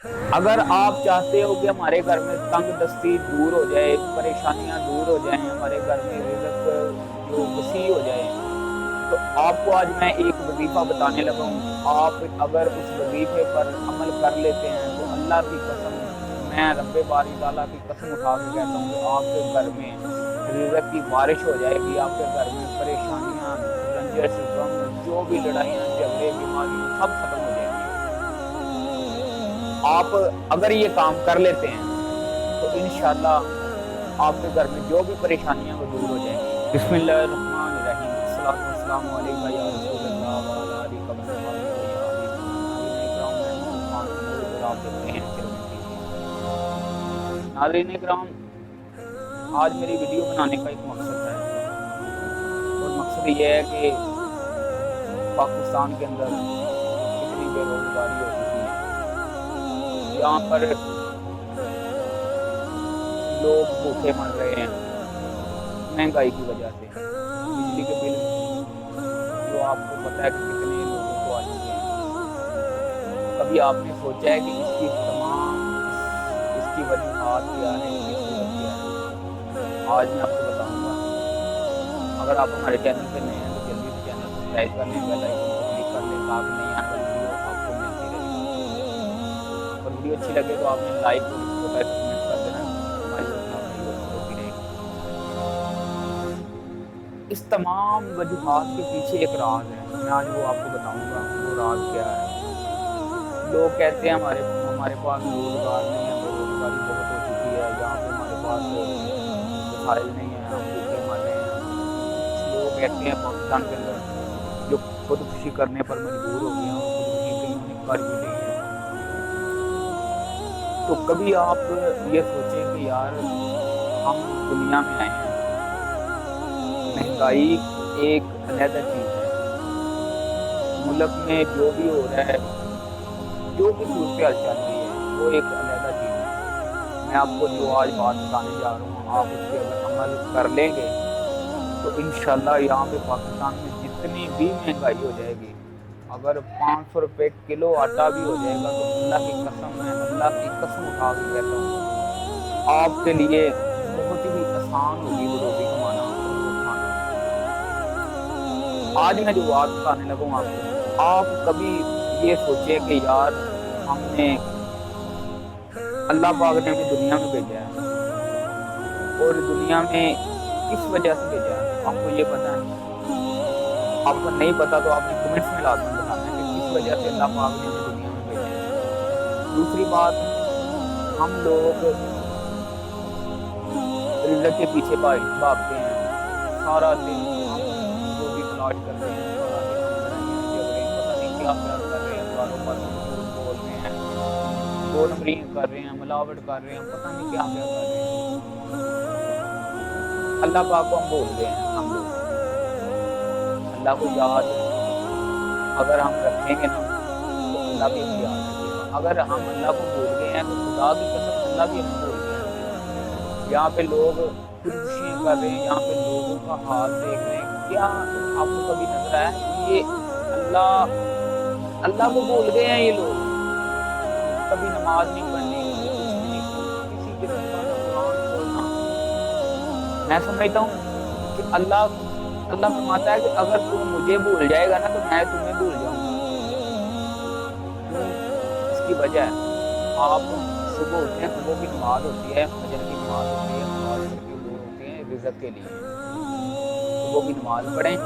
اگر آپ چاہتے ہو کہ ہمارے گھر میں تنگ دستی دور ہو جائے، پریشانیاں دور ہو جائیں، ہمارے گھر میں رزق جو وسیع ہو جائے، تو آپ کو آج میں ایک وظیفہ بتانے لگا ہوں۔ آپ اگر اس وظیفے پر عمل کر لیتے ہیں تو اللہ کی قسم، میں رب باری تعالیٰ کی قسم اٹھا کے کہتا ہوں کہ آپ کے گھر میں رزق کی بارش ہو جائے گی۔ آپ کے گھر میں پریشانیاں، رنجش، غم، جو بھی لڑائیاں، جھگڑے، بیماریاں سب ختم ہو جائیں گی۔ آپ اگر یہ کام کر لیتے ہیں تو انشاءاللہ آپ کے گھر میں جو بھی پریشانیاں وہ دور ہو جائیں گی۔ بسم اللہ الرحمن الرحیم، الصلاۃ والسلام علیکہ یا رسول اللہ وعلی آلہ و صحبہ و آپ دیکھتے ہیں چرمن ٹی وی۔ ناظرین کرام، آج میری ویڈیو بنانے کا ایک مقصد ہے، اور مقصد یہ ہے کہ پاکستان کے اندر کتنی بے روزگاری ہو چکی ہے، یہاں پر لوگ بھوکے مر رہے ہیں مہنگائی کی وجہ سے۔ بجلی کے بل جو آپ کو پتہ ہے کہ کتنے لوگوں کو آ چکے ہیں، کبھی آپ نے سوچا ہے کہ اس کی اس کی وجوہات کیا ہیں، اس کی صورت کیا ہے؟ آج میں آپ کو بتاؤں گا۔ اگر آپ ہمارے چینل پہ نئے ہیں تو جلدی سے چینل سبسکرائب کر لیں، بیل آئکن کو کلک کر لیں تاکہ نئی آنے والی ویڈیو آپ کو ملتی رہے، اور ویڈیو اچھی لگے تو آپ نے لائک اور چھوٹا سا کمنٹ کر دینا، ہماری حوصلہ افزائی ہوتی رہے گی۔ اس تمام وجوہات کے پیچھے ایک راز ہے، میں آج وہ آپ کو بتاؤں گا وہ راز کیا ہے۔ لوگ کہتے ہیں ہمارے پاس روزگار نہیں ہے، بے روزگاری بہت ہو چکی ہے، یہاں پہ ہمارے پاس وسائل نہیں ہیں، ہم بھوکے مر رہے ہیں۔ کچھ لوگ کہتے ہیں پاکستان کے اندر جو خودکشی کرنے پر مجبور ہو گئے ہیں، اور خودکشی کئیوں نے کر بھی لی ہے۔ تو کبھی آپ یہ سوچیں کہ یار ہم دنیا میں آئے ہیں، مہنگائی ایک علیحدہ چیز ہے، ملک میں جو بھی ہو رہا ہے، جو بھی صورتحال چل رہی ہے وہ ایک علیحدہ چیز ہے۔ میں آپ کو جو آج بات بتانے جا رہا ہوں، آپ اس پہ اگر عمل کر لیں گے تو انشاءاللہ یہاں پہ پاکستان میں جتنی بھی مہنگائی ہو جائے گی، اگر 500 روپے کلو آٹا بھی ہو جائے گا تو اللہ کی قسم ہے، اللہ کی قسم اٹھا کے کہتا ہوں، آپ کے لیے بہت ہی آسان ہوگی وہ روٹی کمانا اور وہ کھانا۔ آج میں جو بات بتانے لگا ہوں آپ کو، آپ کبھی یہ سوچیں کہ یار ہم نے، اللہ پاک نے ہمیں دنیا میں بھیجا ہے، اور دنیا میں کس وجہ سے بھیجا ہے آپ کو یہ پتہ ہے؟ آپ کو نہیں پتا تو آپ نے کمنٹس میں لازمی بتانا ہے کہ کس وجہ سے اللہ پاک نے ہمیں دنیا میں بھیجا ہے۔ دوسری بات، ہم لوگ رزق کے پیچھے بھاگتے ہیں، سارا دن ہم جو بھی تلاش کرتے ہیں، سارا دن ہم لڑائیاں جھگڑے پتہ نہیں کیا کیا کر رہے ہیں، کاروبار میں جھوٹ بول رہے ہیں، دو نمبری کر رہے ہیں، ملاوٹ کر رہے ہیں، پتہ نہیں کیا کیا کر رہے ہیں۔ اللہ پاک کو ہم بھول گئے ہیں۔ ہم لوگ اللہ کو یاد اگر ہم رکھیں گے نا تو اللہ بھی ہمیں یاد رکھے گا۔ اگر ہم اللہ کو بھول گئے ہیں تو خدا کی قسم اللہ بھی ہمیں بھول گیا ہے۔ یہاں پہ لوگ خودکشیاں کر رہے ہیں، یہاں پہ لوگوں کا حال دیکھ رہے ہیں، کیا آپ کو کبھی نظر آیا کہ یہ اللہ کو بھول گئے ہیں یہ لوگ؟ کبھی نماز نہیں پڑھنی، کبھی کچھ بھی نہیں کرنا، کسی قسم کا نہ قرآن کھولنا۔ میں سمجھتا ہوں کہ اللہ فرماتا ہے کہ اگر تم مجھے بھول جائے گا نا تو میں تمہیں بھول جاؤں گا۔ کیوں؟ اس کی وجہ ہے، آپ صبح اٹھتے ہیں، صبح کی نماز ہوتی ہے، فجر کی نماز ہوتی ہے، نماز پڑھ کے وہ ہوتے ہیں رزق کے لیے، صبح کی نماز پڑھیں۔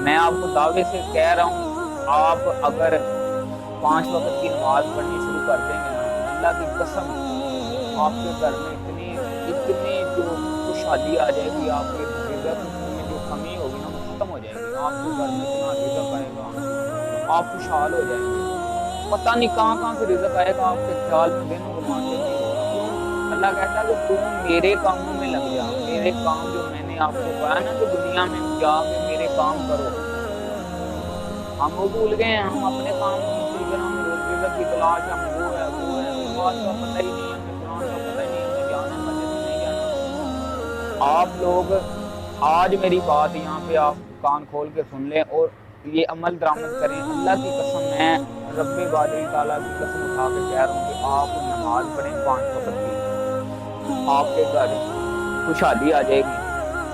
میں آپ کو دعوے سے کہہ رہا ہوں، آپ اگر 5 وقت کی نماز پڑھنی شروع کر دیں گے نا، اللہ کی قسم آپ کے گھر میں اتنی جو خوشحالی آ جائے گی، آپ کے رزق میں جو کمی ہوگی نا وہ ختم ہو جائے گی۔ آپ کے گھر میں اتنا رزق آئے گا، آپ خوشحال ہو جائیں گے، پتہ نہیں کہاں کہاں سے رزق آئے گا، آپ کے خیال میں دن و گمان میں نہیں ہوگا۔ کیوں؟ اللہ کہتا ہے کہ تم میرے کاموں میں لگ جا، میرے کام جو میں نے آپ کو کہا نا کہ دنیا میں جا کے میرے کام کرو۔ ہم وہ بھول گئے ہیں، ہم اپنے کام فکر، ہمیں رزق کی تلاش، ہم وہ ہے نماز کا پتہ ہی نہیں ہے، ہمیں قرآن کا پتہ ہی نہیں ہے، ہمیں جانا ہے مسجد میں نہیں جانا۔ آپ لوگ آج میری بات یہاں پہ آپ کان کھول کے سن لیں اور یہ عمل درآمد کریں۔ اللہ کی قسم، میں رب باری تعالیٰ کی قسم اٹھا کے کہہ رہا ہوں کہ آپ نماز پڑھیں 5 وقت کی، آپ کے گھر خوشحالی آ جائے گی۔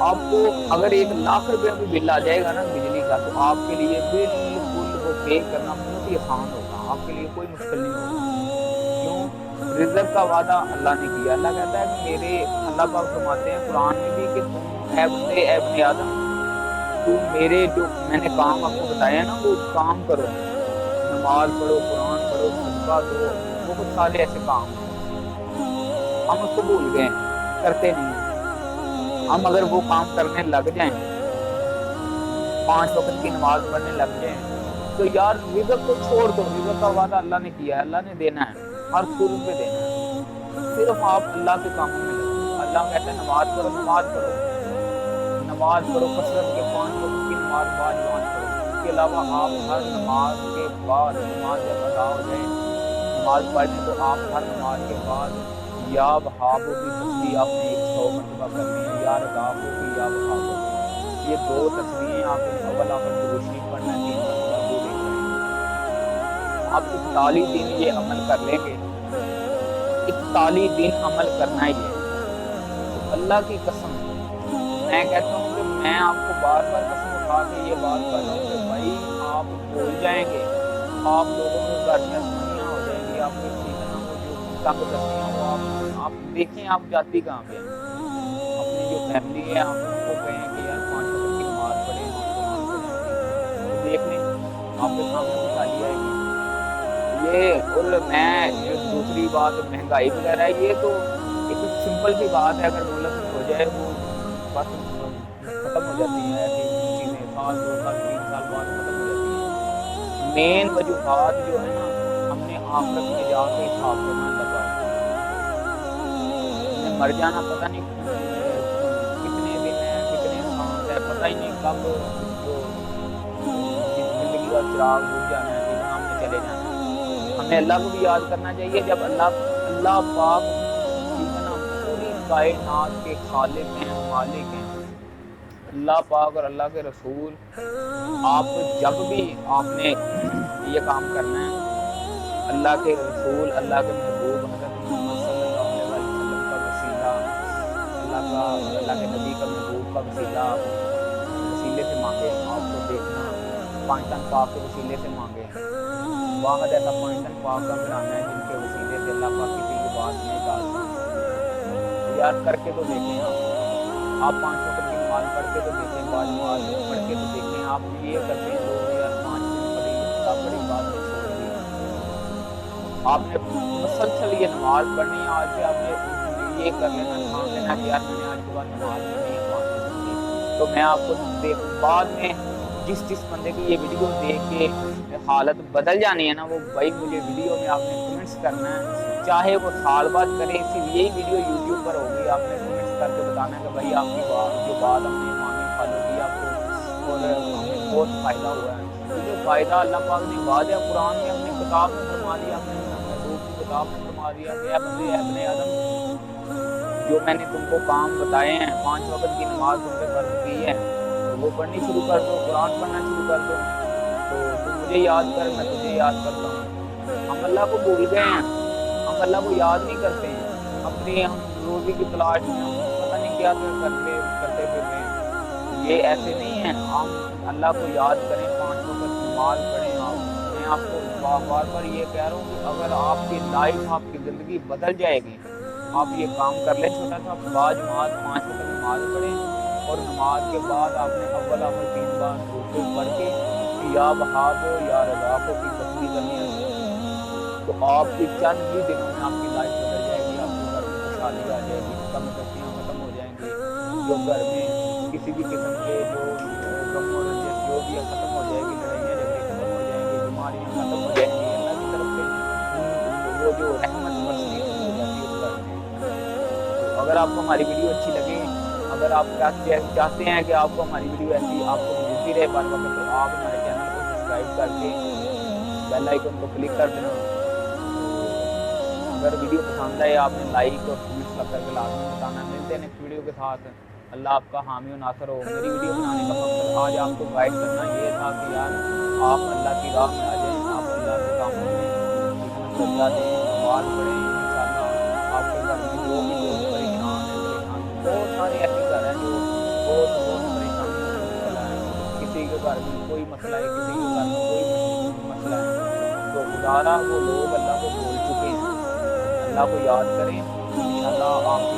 آپ کو اگر 1,00,000 روپے بھی بل آ جائے گا نا بجلی کا، تو آپ کے لیے بالکل وہ پے کرنا بہت ہی آسان ہوگا، آپ کے لیے کوئی مشکل نہیں ہوگا۔ کیوں؟ رزق کا وعدہ اللہ نے کیا۔ اللہ کہتا ہے کہ اللہ پاک فرماتے ہیں قرآن میں بھی کہ تم اے بندے، اے ابن آدم، تو میرے جو میں نے کام آپ کو بتایا نا وہ کام کرو، نماز پڑھو، قرآن پڑھو، صدقہ دو، بہت سارے ایسے کام ہیں ہم اس کو بھول گئے ہیں، کرتے نہیں ہیں۔ ہم اگر وہ کام کرنے لگ جائیں، 5 وقت کی نماز پڑھنے لگ جائیں، تو یار رزق کو چھوڑ دو، رزق کا وعدہ اللہ نے کیا ہے، اللہ نے دینا ہے، ہر صورت میں دینا ہے۔ صرف آپ اللہ کے کاموں میں لگو۔ اللہ کہتا ہے نماز پڑھو، نماز پڑھو، نماز پڑھو، کثرت کے 5 وقت کی نماز باجوان پڑھو۔ اس کے علاوہ آپ ہر نماز کے بعد، نماز جب ادا ہو جائے نماز پڑھنے، تو آپ ہر نماز کے بعد یا وہابو کی تسبیح آپ نے 100 مرتبہ کرنی ہے، یا رضافو کی، یا وہابو کی۔ یہ 2 تسبیحیں آپ نے اول آخر درود شریف پڑھنا ہے 3 مرتبہ، وہ دیکھ رہے ہیں آپ 41 دن یہ عمل کر لیں گے، 41 دن عمل کرنا ہی ہے۔ تو اللہ کی قسم میں کہتا ہوں کہ میں آپ کو بار بار قسم اٹھا کے یہ بات کر رہا ہوں کہ بھائی آپ بھول جائیں گے، آپ لوگوں میں گھر میں آسانیاں ہو جائیں گی، آپ کی فتنہ ہو، جو تنگ دستیاں ہو، آپ دیکھیں آپ جاتی کہاں پہ ہیں۔ اپنی جو فیملی ہے آپ ان کو کہیں کہ یار 5 وقت کی نماز پڑھیں، آپ قرآن پڑھیں، تو دیکھ لیں آپ کے سامنے خوشحالی آئے گی۔ یہ اور میں جو دوسری بات مہنگائی وغیرہ ہے، یہ تو ایک سمپل سی بات ہے، اگر ملک میں ہو جائے وہ بس ختم ہو جاتی ہیں، ایسی چیزیں 1 سال 2 سال 3 سال بعد ختم ہو جاتی ہیں۔ مین وجوہات جو ہے نا، ہم نے آخرت میں جا کے حساب دینا لگا، ہم نے مر جانا پتہ نہیں کتنے دن ہے، کتنے سانس ہے، پتہ ہی نہیں کب جو زندگی کا چراغ بجھ جانا ہے، جہاں ہم نے چلے جانا ہے۔ ہمیں اللہ کو بھی یاد کرنا چاہیے، جب اللہ پاک ٹھیک ہے نا پوری کائنات کے خالق ہیں، مالک ہیں، اللہ پاک اور اللہ کے رسول، آپ جب بھی آپ نے یہ کام کرنا ہے، اللہ کے رسول، اللہ کے محبوب حضرت محمد صلی اللہ علیہ وسلم کا وسیلہ، اللہ کے نبی کا محبوب کا وسیلے سے مانگے۔ آپ کو دیکھنا 5 تن پاک کے وسیلے سے مانگے، واحد ایسا 5 تن پاک کا گھرانہ ہے جن کے وسیلے سے اللہ پاک کسی کی بات نہیں ٹالتا۔ یاد کر کے تو دیکھیں، آپ 5 وقت کی نماز پڑھ کے تو دیکھیں، بعض نماز پڑھ کے تو دیکھیں، آپ یہ کرتے ہیں تو یار 5 دن بڑی بات ہے، چھوڑ دی۔ آپ نے مسلسل یہ نماز پڑھنی ہے، آج سے آپ نے یہ کر لینا، ٹھان لینا کہ یار میں نے آج کے بعد نماز پڑھنی ہے 5 وقت کی۔ تو میں آپ کو بعد میں جس بندے کی یہ ویڈیو دیکھ کے حالت بدل جانی ہے نا، وہ بھائی مجھے ویڈیو میں آپ نے کمنٹس کرنا ہے، چاہے وہ سال بعد کرے، صرف یہی ویڈیو یوٹیوب پر ہوگی، آپ نے کمنٹس کر کے بتانا ہے کہ بھائی آپ کی جو بات ہم نے مانی فالو کی آپ کو، اور ہمیں بہت فائدہ ہوا ہے۔ کیونکہ فائدہ اللہ پاک نے وعدہ ہے، قرآن میں ہم نے کتاب میں فرما دیا، ہم نے محبوب کی کتاب میں فرما دیا کہ اے بندے، اے ابن آدم، جو میں نے تم کو کام بتائے ہیں، 5 وقت کی نماز تم پہ فرض کی ہے، وہ پڑھنی شروع کر دو، قرآن پڑھنا شروع کر دو، تو تم مجھے یاد کر، میں تجھے یاد کرتا ہوں۔ ہم اللہ کو بھول گئے ہیں، ہم اللہ کو یاد نہیں کرتے ہیں، اپنی ہم روزی کی تلاش میں ہم پتہ نہیں کیا کرتے پھر رہے ہیں۔ یہ ایسے نہیں ہیں، ہم اللہ کو یاد کریں، 5 وقت نماز پڑھیں۔ میں آپ کو بار بار یہ کہہ رہا ہوں کہ اگر آپ کی لائف، آپ کی زندگی بدل جائے گی، آپ یہ کام کر لیں، چھوٹا سا باجماعت 5 وقت نماز پڑھیں، اور نماز کے بعد آپ نے اول 3 بار درود پڑھ کے یا وہاب یا رضافو کی تسبیح کرنی ہے، تو آپ کی چند ہی دنوں میں آپ کی لائف بدل جائے گی، آپ کے گھر میں خوشحالی آ جائے گی، تنگ دستیاں ختم ہو جائیں گی، جو گھر میں کسی بھی قسم کے جو غم و رنجش جو بھی ہے ختم ہو جائے گی، لڑائیاں جھگڑے ختم ہو جائیں گے، بیماریاں ختم ہو جائیں گی، اللہ کی طرف سے وہ جو رحمت برسنی شروع ہو جاتی ہے اس گھر میں۔ تو اگر آپ کو ہماری ویڈیو اچھی لگے، اگر آپ چاہتے ہیں کہ آپ کو ہماری ویڈیو ایسی آپ کو ملتی رہے بار بار، تو آپ ہمارے چینل کو سبسکرائب کر کے بیل آئیکن کو کلک کر دینا۔ اگر ویڈیو پسند آئے آپ نے لائک اور کمنٹس کر کے لازمی بتانا۔ ملتے ہیں نیکسٹ ویڈیو کے ساتھ، اللہ آپ کا حامی و ناصر ہو۔ میری ویڈیو بنانے کا مقصد آج آپ کو گائیڈ کرنا یہ تھا کہ یار آپ اللہ کی راہ میں آ جائیں، آپ اللہ کے کام درجہ دیں, نماز پڑھیں. انشاءاللہ آپ کے گھر میں جو بھی لوگ پریشان ہیں, بہت سارے ایسے گھر ہیں جو بہت پریشانیوں سے مبتلا ہیں. کسی کے گھر میں کوئی مسئلہ ہے, کسی کے گھر میں کوئی مسئلہ ہے, تو خدا وہ لوگ اللہ کو بھول چکے ہیں. اللہ کو یاد کریں, انشاءاللہ آپ کی